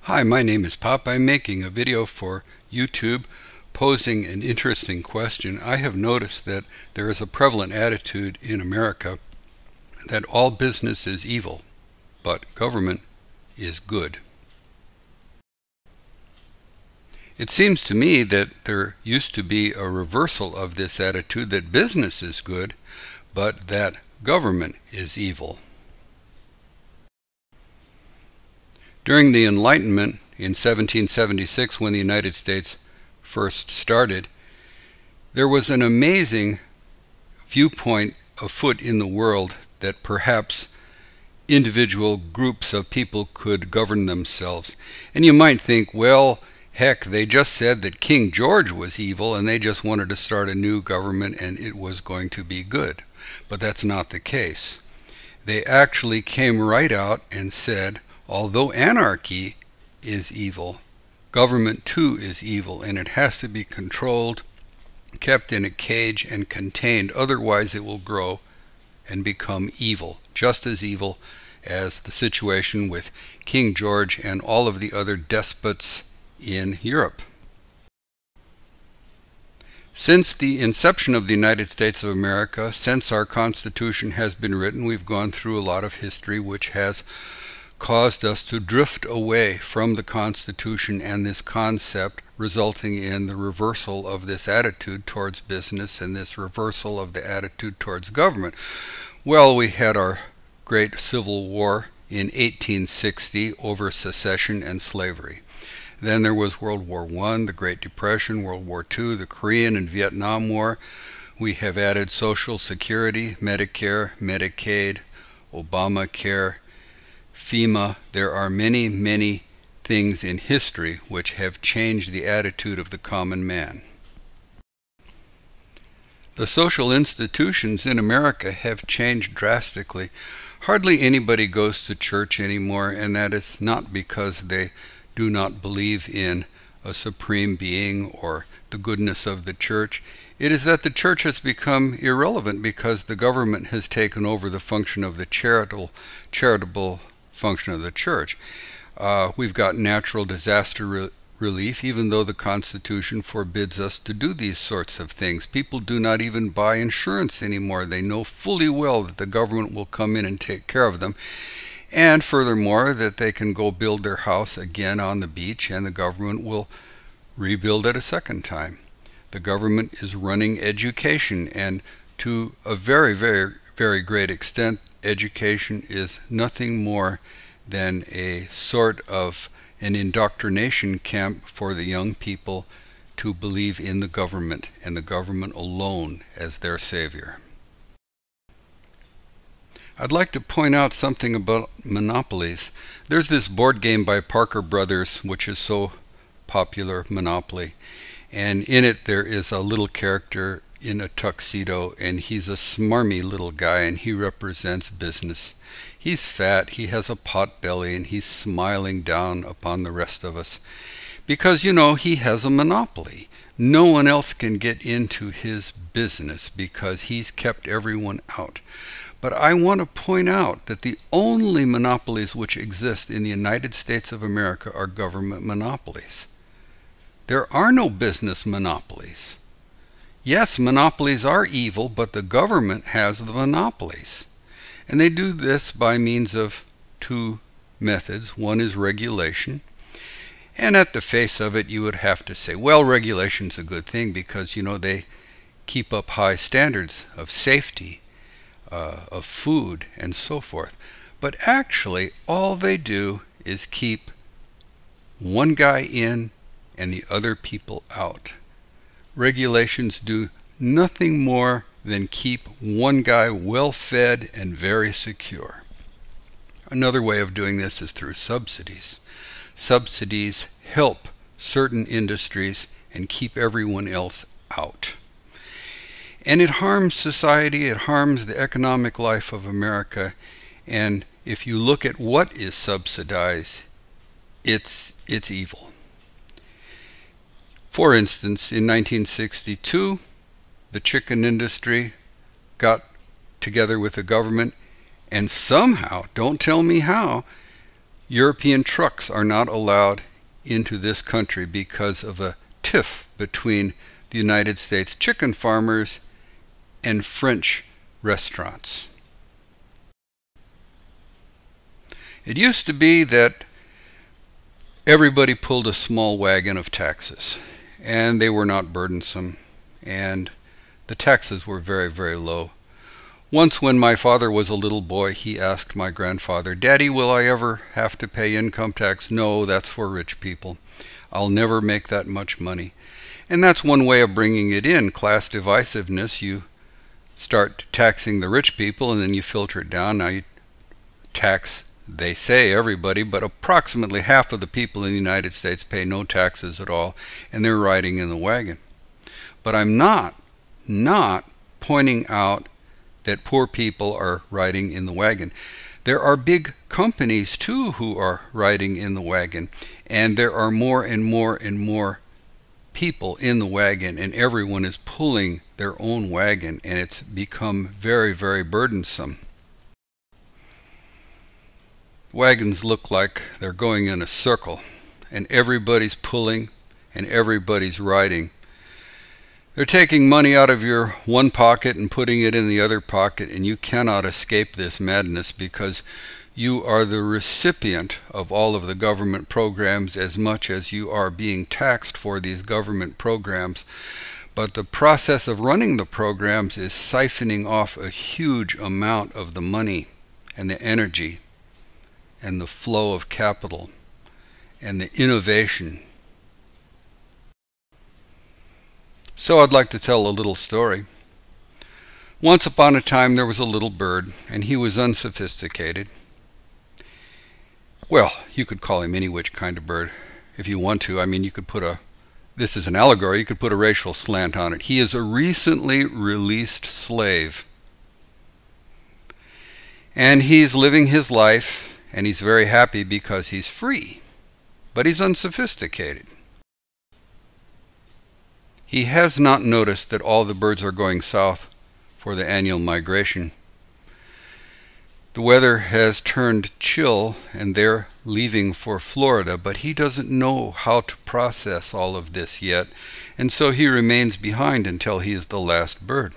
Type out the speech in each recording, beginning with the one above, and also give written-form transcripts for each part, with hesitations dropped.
Hi, my name is Pop. I'm making a video for YouTube posing an interesting question. I have noticed that there is a prevalent attitude in America that all business is evil, but government is good. It seems to me that there used to be a reversal of this attitude, that business is good, but that government is evil. During the Enlightenment in 1776, when the United States first started, there was an amazing viewpoint afoot in the world that perhaps individual groups of people could govern themselves. And you might think, well, heck, they just said that King George was evil and they just wanted to start a new government and it was going to be good. But that's not the case. They actually came right out and said, although anarchy is evil, government too is evil, and it has to be controlled, kept in a cage, and contained. Otherwise it will grow and become evil, just as evil as the situation with King George and all of the other despots in Europe. Since the inception of the United States of America, since our Constitution has been written, we've gone through a lot of history which has caused us to drift away from the Constitution and this concept, resulting in the reversal of this attitude towards business and this reversal of the attitude towards government. Well, we had our great Civil War in 1860 over secession and slavery. Then there was World War I, the Great Depression, World War II, the Korean and Vietnam War. We have added Social Security, Medicare, Medicaid, Obamacare, FEMA. There are many, many things in history which have changed the attitude of the common man. The social institutions in America have changed drastically. Hardly anybody goes to church anymore, and that is not because they do not believe in a supreme being or the goodness of the church. It is that the church has become irrelevant because the government has taken over the function of the charitable function of the church. We've got natural disaster relief, even though the Constitution forbids us to do these sorts of things. People do not even buy insurance anymore. They know fully well that the government will come in and take care of them. And furthermore, that they can go build their house again on the beach and the government will rebuild it a second time. The government is running education, and to a very, very, very great extent, education is nothing more than a sort of an indoctrination camp for the young people to believe in the government and the government alone as their savior. I'd like to point out something about monopolies. There's this board game by Parker Brothers which is so popular, Monopoly, and in it there is a little character in a tuxedo, and he's a smarmy little guy, and he represents business. He's fat, he has a pot belly, and he's smiling down upon the rest of us because, you know, he has a monopoly. No one else can get into his business because he's kept everyone out. But I want to point out that the only monopolies which exist in the United States of America are government monopolies. There are no business monopolies. Yes, monopolies are evil, but the government has the monopolies. And they do this by means of two methods. One is regulation. And at the face of it, you would have to say, well, regulation's a good thing because, you know, they keep up high standards of safety, of food, and so forth. But actually, all they do is keep one guy in and the other people out. Regulations do nothing more than keep one guy well fed and very secure. Another way of doing this is through subsidies. Subsidies help certain industries and keep everyone else out. And it harms society, it harms the economic life of America, and if you look at what is subsidized, it's evil. For instance, in 1962, the chicken industry got together with the government and somehow, don't tell me how, European trucks are not allowed into this country because of a tiff between the United States chicken farmers and French restaurants. It used to be that everybody pulled a small wagon of taxes, and they were not burdensome, and the taxes were very, very low. Once when my father was a little boy, he asked my grandfather, "Daddy, will I ever have to pay income tax?" "No, that's for rich people. I'll never make that much money." And that's one way of bringing it in, class divisiveness. You start taxing the rich people, and then you filter it down. Now you tax, they say, everybody, but approximately half of the people in the United States pay no taxes at all, and they're riding in the wagon. But I'm not pointing out that poor people are riding in the wagon. There are big companies too who are riding in the wagon, and there are more and more and more people in the wagon, and everyone is pulling their own wagon, and it's become very, very burdensome. Wagons look like they're going in a circle, and everybody's pulling and everybody's riding. They're taking money out of your one pocket and putting it in the other pocket, and you cannot escape this madness because you are the recipient of all of the government programs as much as you are being taxed for these government programs. But the process of running the programs is siphoning off a huge amount of the money and the energy and the flow of capital and the innovation. So I'd like to tell a little story. Once upon a time there was a little bird, and he was unsophisticated. Well, you could call him any which kind of bird if you want to. I mean, you could put this is an allegory, you could put a racial slant on it. He is a recently released slave. And he's living his life, and he's very happy because he's free. But he's unsophisticated. He has not noticed that all the birds are going south for the annual migration. The weather has turned chill and they're leaving for Florida, but he doesn't know how to process all of this yet, and so he remains behind until he is the last bird.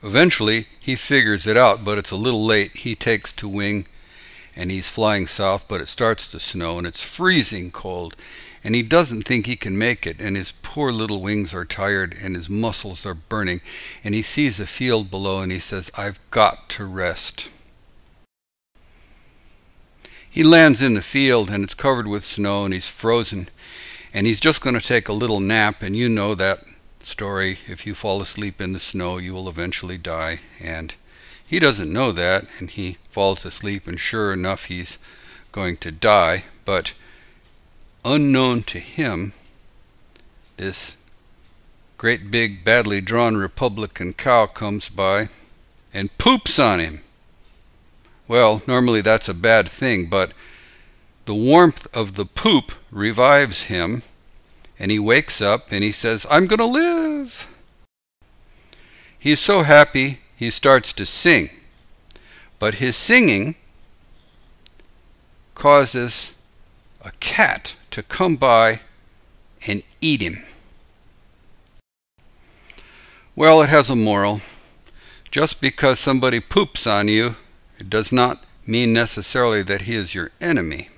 Eventually he figures it out, but it's a little late. He takes to wing and he's flying south, but it starts to snow and it's freezing cold. And he doesn't think he can make it, and his poor little wings are tired, and his muscles are burning, and he sees a field below, and he says, "I've got to rest." He lands in the field, and it's covered with snow, and he's frozen, and he's just going to take a little nap, and you know that story. If you fall asleep in the snow, you will eventually die, and he doesn't know that, and he falls asleep, and sure enough, he's going to die, but unknown to him, this great big badly drawn Republican cow comes by and poops on him. Well, normally that's a bad thing, but the warmth of the poop revives him, and he wakes up and he says, "I'm going to live." He's so happy he starts to sing, but his singing causes a cat to come by and eat him. Well, it has a moral. Just because somebody poops on you, it does not mean necessarily that he is your enemy.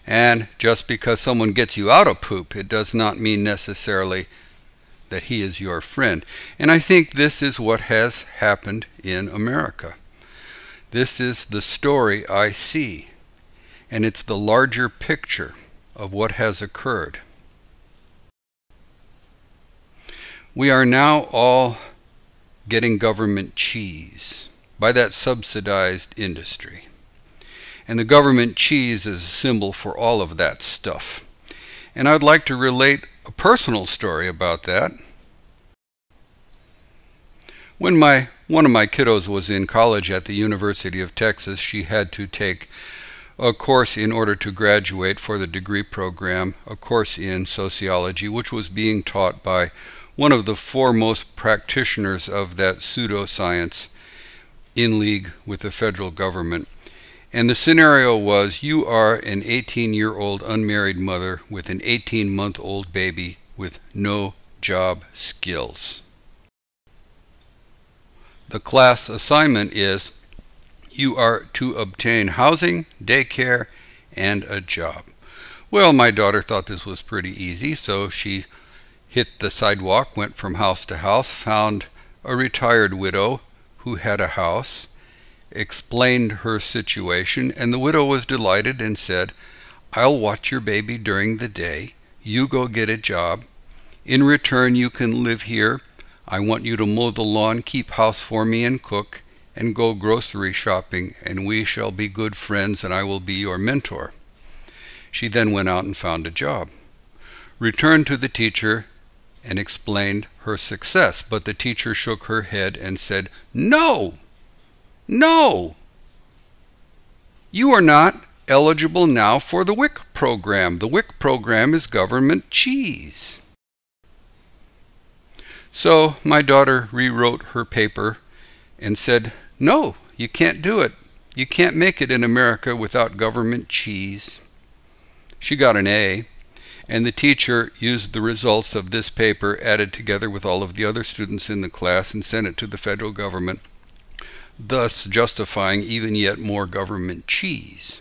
And just because someone gets you out of poop, it does not mean necessarily that he is your friend. And I think this is what has happened in America. This is the story I see. And it's the larger picture of what has occurred. We are now all getting government cheese by that subsidized industry. And the government cheese is a symbol for all of that stuff. And I'd like to relate a personal story about that. When one of my kiddos was in college at the University of Texas, she had to take a course in order to graduate for the degree program, a course in sociology, which was being taught by one of the foremost practitioners of that pseudoscience in league with the federal government. And the scenario was you are an 18-year-old unmarried mother with an 18-month-old baby with no job skills. The class assignment is you are to obtain housing, daycare, and a job. Well, my daughter thought this was pretty easy, so she hit the sidewalk, went from house to house, found a retired widow who had a house, explained her situation, and the widow was delighted and said, I'll watch your baby during the day. You go get a job. In return, you can live here. I want you to mow the lawn, keep house for me, and cook, and go grocery shopping, and we shall be good friends, and I will be your mentor. She then went out and found a job, returned to the teacher, and explained her success. But the teacher shook her head and said, No! No! You are not eligible now for the WIC program. The WIC program is government cheese. So my daughter rewrote her paper and said, No, you can't do it. You can't make it in America without government cheese. She got an A, and the teacher used the results of this paper added together with all of the other students in the class and sent it to the federal government, thus justifying even yet more government cheese.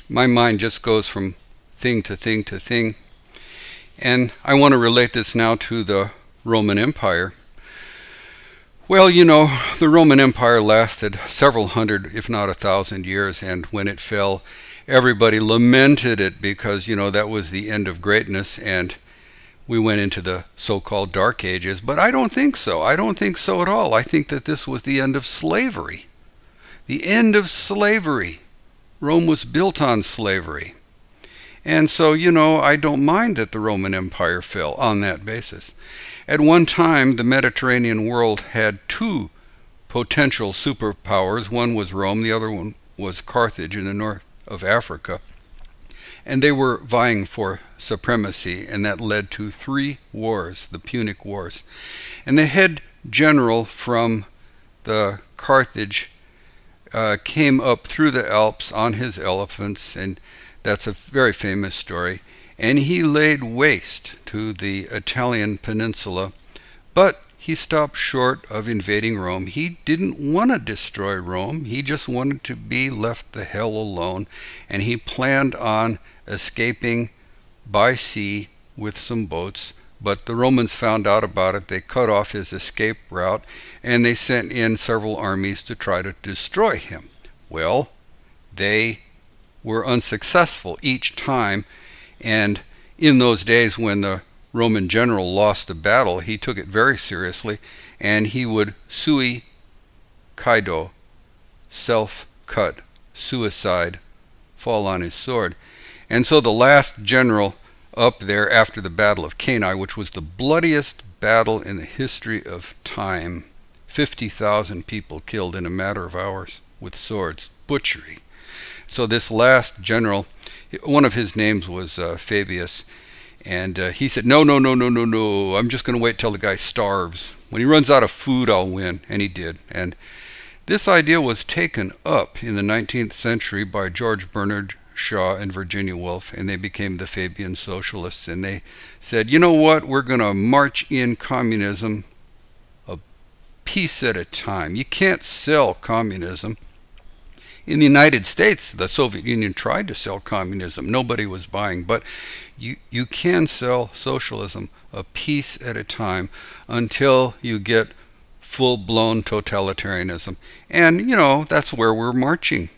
My mind just goes from thing to thing to thing, and I want to relate this now to the Roman Empire. Well, you know, the Roman Empire lasted several hundred, if not 1,000 years, and when it fell, everybody lamented it because, you know, that was the end of greatness, and we went into the so-called Dark Ages. But I don't think so. I don't think so at all. I think that this was the end of slavery. The end of slavery. Rome was built on slavery. And so, you know, I don't mind that the Roman Empire fell on that basis. At one time, the Mediterranean world had two potential superpowers. One was Rome, the other one was Carthage in the north of Africa. And they were vying for supremacy, and that led to 3 wars, the Punic Wars. And the head general from the Carthage came up through the Alps on his elephants, and that's a very famous story. And he laid waste to the Italian peninsula, but he stopped short of invading Rome. He didn't want to destroy Rome. He just wanted to be left the hell alone, and he planned on escaping by sea with some boats. But the Romans found out about it. They cut off his escape route, and they sent in several armies to try to destroy him. Well, they were unsuccessful each time, and in those days when the Roman general lost a battle, he took it very seriously, and he would sui kaido, self-cut, suicide, fall on his sword. And so the last general up there after the Battle of Cannae, which was the bloodiest battle in the history of time, 50,000 people killed in a matter of hours with swords, butchery. So this last general, one of his names was Fabius, and he said, no, I'm just going to wait till the guy starves. When he runs out of food, I'll win. And he did. And this idea was taken up in the 19th century by George Bernard Shaw and Virginia Woolf, and they became the Fabian Socialists. And they said, you know what, we're going to march in communism a piece at a time. You can't sell communism. In the United States, the Soviet Union tried to sell communism. Nobody was buying. But you can sell socialism a piece at a time until you get full-blown totalitarianism. And, you know, that's where we're marching.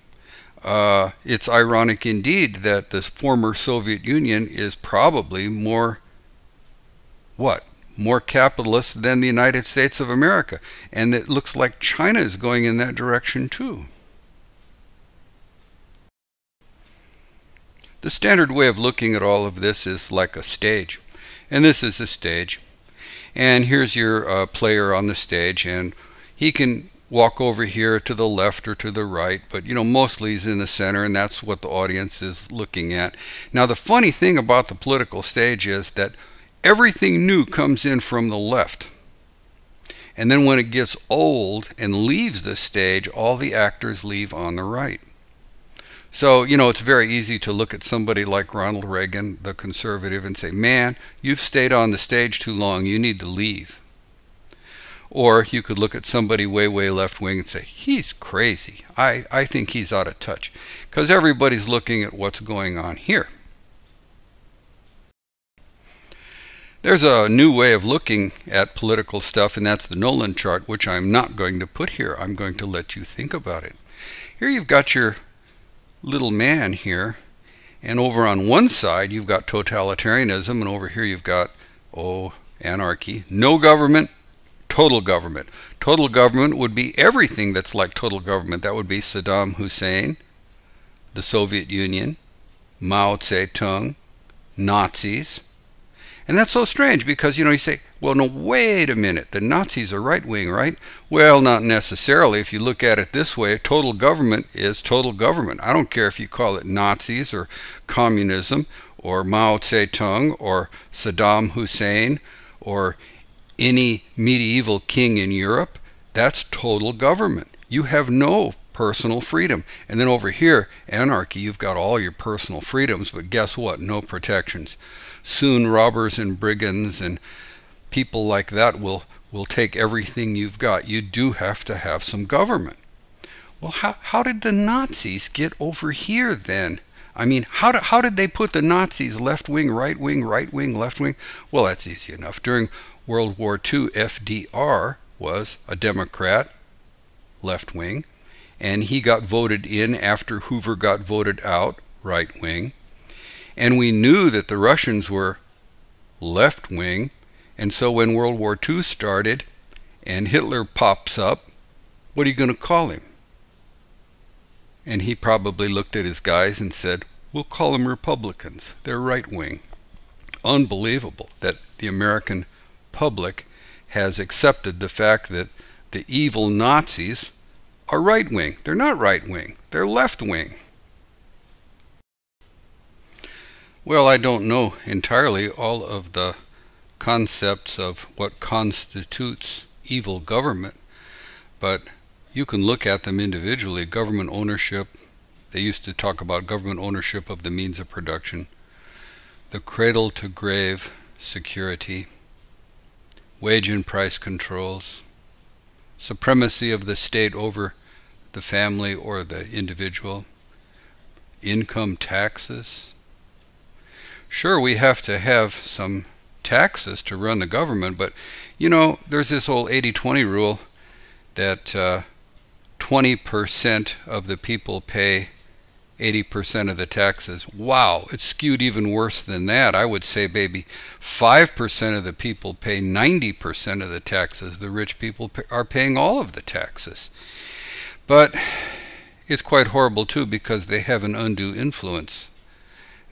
It's ironic indeed that the former Soviet Union is probably more capitalist than the United States of America. And it looks like China is going in that direction too. The standard way of looking at all of this is like a stage. And this is a stage. And here's your player on the stage, and he can walk over here to the left or to the right, but you know, mostly he's in the center, and that's what the audience is looking at. Now the funny thing about the political stage is that everything new comes in from the left, And then when it gets old and leaves the stage, all the actors leave on the right. So, it's very easy to look at somebody like Ronald Reagan, the conservative, and say, man, you've stayed on the stage too long, you need to leave. Or you could look at somebody way, way left wing and say, he's crazy. I think he's out of touch. Because everybody's looking at what's going on here. There's a new way of looking at political stuff, and that's the Nolan chart, which I'm not going to put here. I'm going to let you think about it. Here you've got your little man here, and over on one side you've got totalitarianism, and over here you've got, anarchy. No government, total government. Total government would be everything that's like total government. That would be Saddam Hussein, the Soviet Union, Mao Zedong, Nazis. And that's so strange because, you say, well, no, wait a minute. The Nazis are right-wing, right? Well, not necessarily. If you look at it this way, total government is total government. I don't care if you call it Nazis or communism or Mao Zedong or Saddam Hussein or any medieval king in Europe. That's total government. You have no personal freedom. And then over here, anarchy, you've got all your personal freedoms, but guess what? No protections. Soon robbers and brigands and people like that will take everything you've got. You do have to have some government. Well, how did the Nazis get over here then? I mean, how did they put the Nazis left wing, right wing, left wing? Well, that's easy enough. During World War II, FDR was a Democrat, left wing, and he got voted in after Hoover got voted out, right wing. And we knew that the Russians were left wing, and so when World War II started and Hitler pops up, what are you going to call him? And he probably looked at his guys and said, we'll call them Republicans. They're right wing. Unbelievable that the American public has accepted the fact that the evil Nazis are right wing. They're not right wing. They're left wing. Well, I don't know entirely all of the concepts of what constitutes evil government, but you can look at them individually. Government ownership, they used to talk about government ownership of the means of production, the cradle-to-grave security, wage and price controls, supremacy of the state over the family or the individual, income taxes. Sure, we have to have some taxes to run the government, but there's this old 80-20 rule that 20% of the people pay 80% of the taxes. Wow, it's skewed even worse than that. I would say maybe 5% of the people pay 90% of the taxes. The rich people are paying all of the taxes. But it's quite horrible too because they have an undue influence.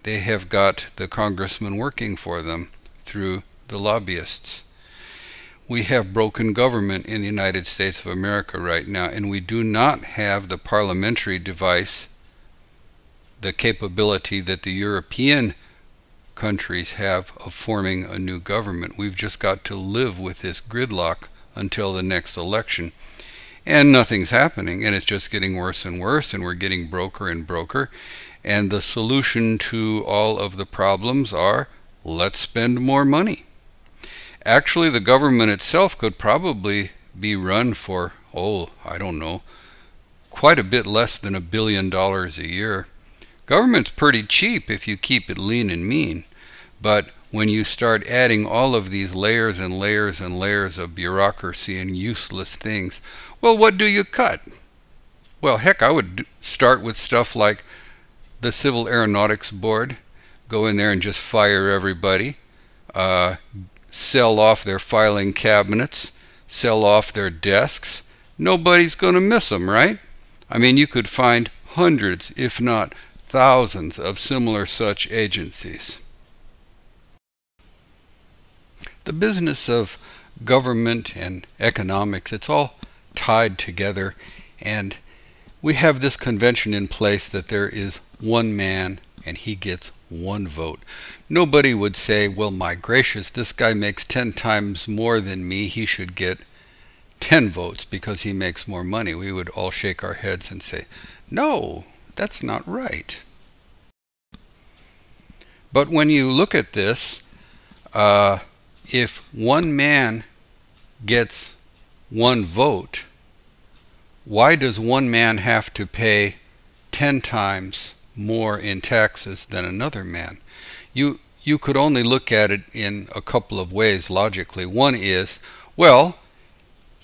They have got the congressmen working for them through the lobbyists. We have broken government in the United States of America right now, and we do not have the parliamentary device, the capability that the European countries have of forming a new government. We've just got to live with this gridlock until the next election. And nothing's happening, and it's just getting worse and worse, and we're getting broker and broker. And the solution to all of the problems are, let's spend more money. Actually, the government itself could probably be run for, I don't know, quite a bit less than $1 billion a year. Government's pretty cheap if you keep it lean and mean. But when you start adding all of these layers and layers and layers of bureaucracy and useless things, well, what do you cut? Well, heck, I would start with stuff like the Civil Aeronautics Board. Go in there and just fire everybody. Sell off their filing cabinets. Sell off their desks. Nobody's going to miss them, right? I mean, you could find hundreds, if not thousands, of similar such agencies. The business of government and economics, it's all tied together, and we have this convention in place that there is one man and he gets one vote. Nobody would say, well, my gracious, this guy makes 10 times more than me, he should get 10 votes because he makes more money. We would all shake our heads and say, no, that's not right. But when you look at this, if one man gets one vote, why does one man have to pay 10 times more in taxes than another man? You could only look at it in a couple of ways logically. One is, well,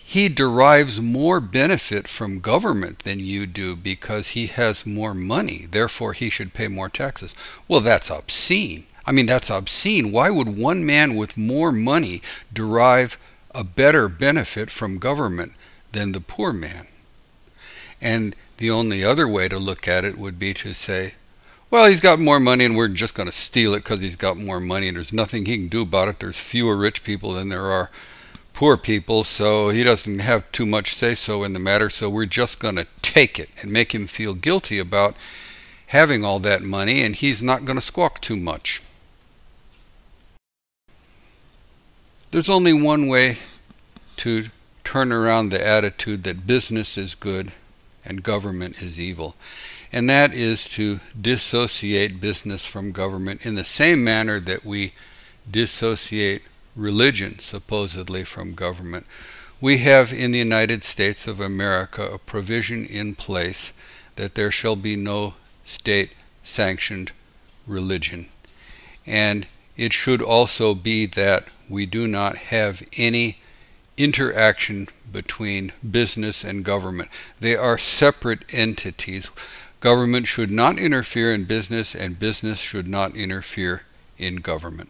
he derives more benefit from government than you do because he has more money. Therefore, he should pay more taxes. Well, that's obscene. I mean, that's obscene. Why would one man with more money derive a better benefit from government than the poor man? And the only other way to look at it would be to say, well, he's got more money and we're just going to steal it because he's got more money and there's nothing he can do about it. There's fewer rich people than there are poor people, so he doesn't have too much say-so in the matter, so we're just going to take it and make him feel guilty about having all that money, and he's not going to squawk too much. There's only one way to turn around the attitude that business is good and government is evil, and that is to dissociate business from government in the same manner that we dissociate religion supposedly from government. We have in the United States of America a provision in place that there shall be no state-sanctioned religion, and it should also be that we do not have any interaction between business and government. They are separate entities. Government should not interfere in business, and business should not interfere in government.